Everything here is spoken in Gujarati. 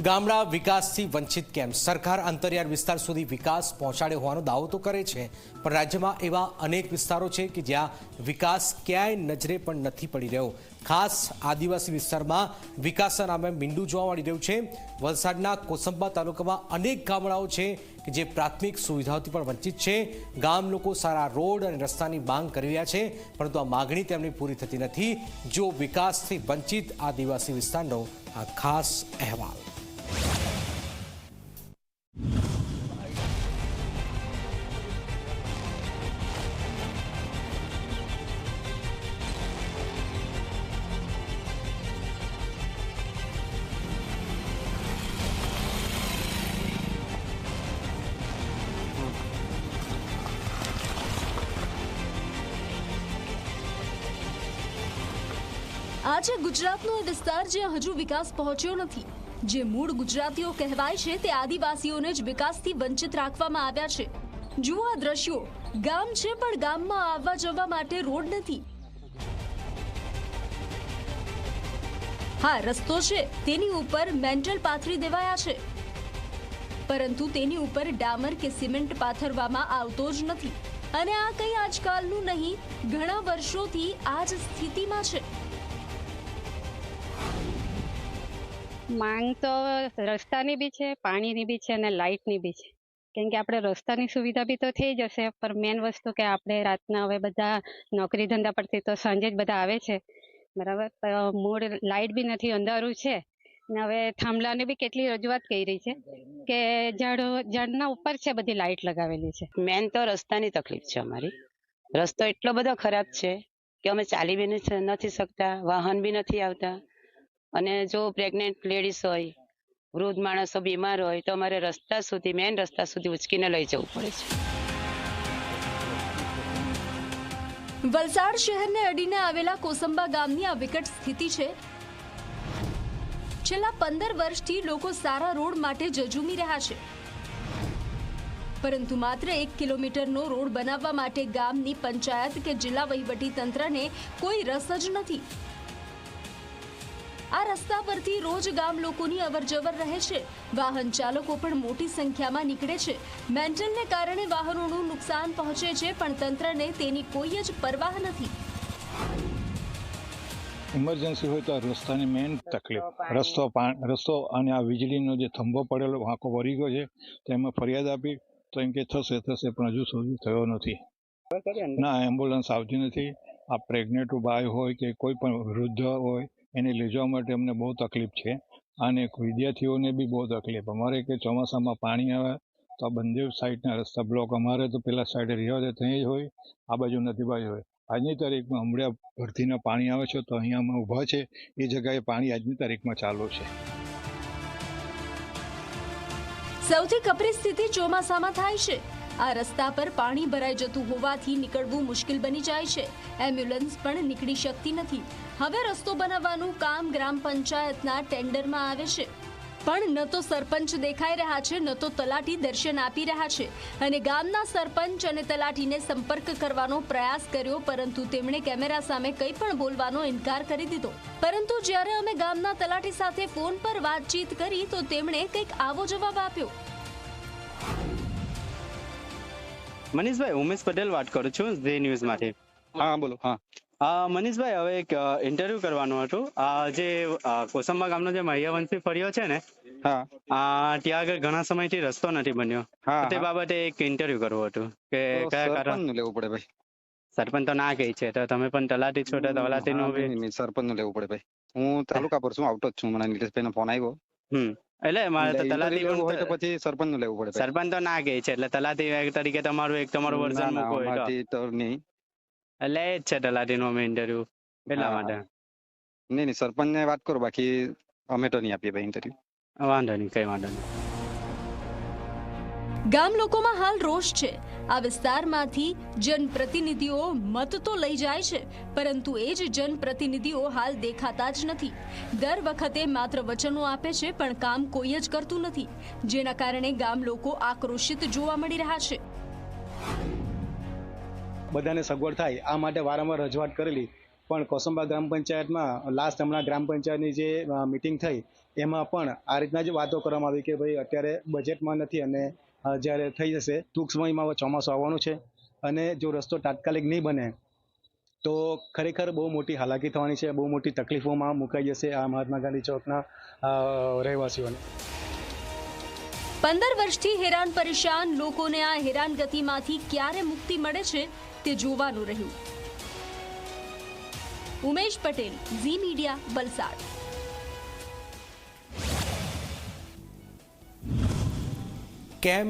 ગામડા વિકાસથી વંચિત કેમ? સરકાર અંતરિયાળ વિસ્તાર સુધી વિકાસ પહોંચાડ્યો હોવાનો દાવો તો કરે છે, પણ રાજ્યમાં એવા અનેક વિસ્તારો છે કે જ્યાં વિકાસ ક્યાંય નજરે પણ નથી પડી રહ્યો. ખાસ આદિવાસી વિસ્તારમાં વિકાસના નામે મીંડું જોવા મળી રહ્યું છે. વલસાડના કોસંબા તાલુકામાં અનેક ગામડાઓ છે કે જે પ્રાથમિક સુવિધાઓથી પણ વંચિત છે. ગામ લોકો સારા રોડ અને રસ્તાની માંગ કરી રહ્યા છે, પરંતુ આ માગણી તેમની પૂરી થતી નથી. જો વિકાસથી વંચિત આદિવાસી વિસ્તારનો આ ખાસ અહેવાલ. આ છે ગુજરાતનો એ વિસ્તાર જ્યાં હજુ વિકાસ પહોંચ્યો નથી. જે મૂળ ગુજરાતીઓ કહેવાય છે તે આદિવાસીઓને જ વિકાસથી વંચિત રાખવામાં આવ્યા છે. જુઓ આ દ્રશ્યો. ગામ છે પણ ગામમાં આવવા જવા માટે રોડ નથી. હા, રસ્તો છે, તેની ઉપર મેન્ટલ પાથરી દેવાયા છે, પરંતુ તેની ઉપર ડામર કે સિમેન્ટ પાથરવામાં આવતો જ નથી. અને આ કંઈ આજકાલનું નહીં, ઘણા વર્ષોથી આ જ સ્થિતિમાં છે. માંગ તો રસ્તાની બી છે, પાણીની બી છે અને લાઇટની બી છે. કેમ કે આપણે રસ્તાની સુવિધા બી તો થઈ જશે, પણ મેન વસ્તુ કે આપણે રાતના હવે બધા નોકરી ધંધા પરથી તો સાંજે જ બધા આવે છે, બરાબર. મૂળ લાઇટ બી નથી, અંધારું છે. ને હવે થાંભલાને બી કેટલી રજૂઆત કરી છે કે ઝાડના ઉપર છે બધી લાઇટ લગાવેલી છે. મેન તો રસ્તાની તકલીફ છે અમારી. રસ્તો એટલો બધો ખરાબ છે કે અમે ચાલી બી નથી શકતા, વાહન બી નથી આવતા. અને જો પ્રેગ્નેન્ટ લેડીઝ હોય, વૃદ્ધ માણસો બીમાર હોય તો અમારે રસ્તા સુધી, મેન રસ્તા સુધી ઉચકીને લઈ જવું પડે છે. વલસાડ શહેરને અડીને આવેલા કોસંબા ગામની આ વિકટ સ્થિતિ છે. છેલ્લા 15 વર્ષથી લોકો સારા રોડ માટે જજુમી રહ્યા છે, પરંતુ માત્ર 1 કિલોમીટરનો રોડ બનાવવા માટે ગામની પંચાયત કે જિલ્લા વહીવટી તંત્રને કોઈ રસ જ નથી. આ રસ્તા પરથી રોજ ગામ લોકોની અવરજવર રહે છે. વાહન ચાલકો પણ મોટી સંખ્યામાં નીકળે છે. મેન્ટલને કારણે વાહનોનું નુકસાન પહોંચે છે, પણ તંત્રને તેની કોઈ જ પરવાહ નથી. ઇમરજન્સી હોય તો રસ્તાની મેઇન તકલીફ રસ્તો અને આ વીજળીનો જે થંભો પડેલો વાંકો વળી ગયો છે, તેમાં ફરિયાદ આપી તો એમ કે થશે, પણ હજુ સુધી થયો નથી. ના, એમ્બ્યુલન્સ આવતી નથી. આ પ્રેગ્નેન્ટ બાય હોય કે કોઈ પણ વૃદ્ધ હોય એને લઈ જવા માટે અમને બહુ તકલીફ છે. અને વિદ્યાર્થીઓને બી બહુ તકલીફ. અમારે કે ચોમાસામાં પાણી આવે તો આ બંને સાઈડના રસ્તા બ્લોક. અમારે તો પેલા સાઈડે રહેવા દે ત્યાં જ હોય, આ બાજુ નથી બાજુ હોય. આજની તારીખમાં હમણાં ભરતીના પાણી આવે છે તો અહીંયા અમે ઊભા છે, એ જગ્યાએ પાણી આજની તારીખમાં ચાલુ છે. સૌથી કપરી સ્થિતિ ચોમાસામાં થાય છે. આ રસ્તા પર પાણી ભરાઈ જતું હોવાથી નીકળવું મુશ્કેલ બની જાય છે. એમ્બ્યુલન્સ પણ નીકળી શકતી નથી. હવે રસ્તો બનાવવાનું કામ ગ્રામ પંચાયતના ટેન્ડરમાં આવે છે, પણ ન તો સરપંચ દેખાઈ રહ્યા છે, ન તો તલાટી દર્શન આપી રહ્યા છે. અને ગામના સરપંચ અને તલાટીને સંપર્ક કરવાનો પ્રયાસ કર્યો, પરંતુ તેમણે કેમેરા સામે કંઈ પણ બોલવાનો ઇનકાર કરી દીધો. પરંતુ જ્યારે અમે ગામના તલાટી સાથે ફોન પર વાતચીત કરી તો તેમણે કંઈક આવો જવાબ આપ્યો. મનીષભાઈ, ઉમેશ પટેલ વાત કરું છું ઝી ન્યૂઝમાંથી. હા, બોલો. હા મનીષભાઈ, હવે એક ઇન્ટરવ્યુ કરવાનું હતું. જે કોસંબા ગામનો જે મહિયાવંશી ફળિયો છે ને, હા, ત્યાં આગળ ઘણા સમયથી રસ્તો નથી બન્યો. તે બાબતે એક ઇન્ટરવ્યુ કરવું હતું કે કયા કારણ લેવું પડે ભાઈ. સરપંચ તો ના કહે છે, તો તમે પણ તલાટી છો તો તલાટીનું સરપંચ નું લેવું પડે ભાઈ. હું તાલુકા પર છું, આઉટ જ છું. મને નીલેશભાઈ નો ફોન આવ્યો. એટલે મારે તો તલાટી હોય તો પછી સરપંચ નું લેવું પડે. સરપંચ તો ના કહે છે, એટલે તલાટી તરીકે તમારું વર્ઝન મૂકો તો નહીં. એટલે એ જ છે તલાટીનું અમે ઇન્ટરવ્યુ એટલા માટે. નહીં, સરપંચ ને વાત કરો, બાકી અમે તો નહીં આપીએ ભાઈ ઇન્ટરવ્યુ. વાંધો નહીં, કઈ વાંધો નહીં. ગામ લોકોમાં હાલ રોષ છે. આ વિસ્તારમાંથી જનપ્રતિનિધિઓ મત તો લઈ જાય છે, પરંતુ એ જ જનપ્રતિનિધિઓ હાલ દેખાતા જ નથી. દર વખતે માત્ર વચનો આપે છે, પણ કામ કોઈ જ કરતું નથી, જેના કારણે ગામ લોકો આક્રોશિત જોવા મળી રહ્યા છે. બધાને સગવડ થાય આ માટે વારંવાર રજૂઆત કરેલી, પણ કોસંબા ગ્રામ પંચાયતમાં લાસ્ટ હમણાં ગ્રામ પંચાયતની જે મિટિંગ થઈ એમાં પણ આ રીતના જ વાતો કરવામાં આવી કે ભાઈ અત્યારે બજેટમાં નથી અને જ્યારે થઈ જશે ટૂંક સમયમાં ચોમાસું આવવાનું છે અને જો રસ્તો તાત્કાલિક નહીં બને તો ખરેખર બહુ મોટી હાલાકી થવાની છે, બહુ મોટી તકલીફોમાં મુકાઈ જશે આ મહાત્મા ગાંધી ચોકના રહેવાસીઓને. 15 વર્ષથી હેરાન પરેશાન લોકોને આ હેરાનગતિમાંથી ક્યારે મુક્તિ મળે છે તે જોવાનું રહ્યું. ઉમેશ પટેલ, ઝી મીડિયા, વલસાડ. કેમ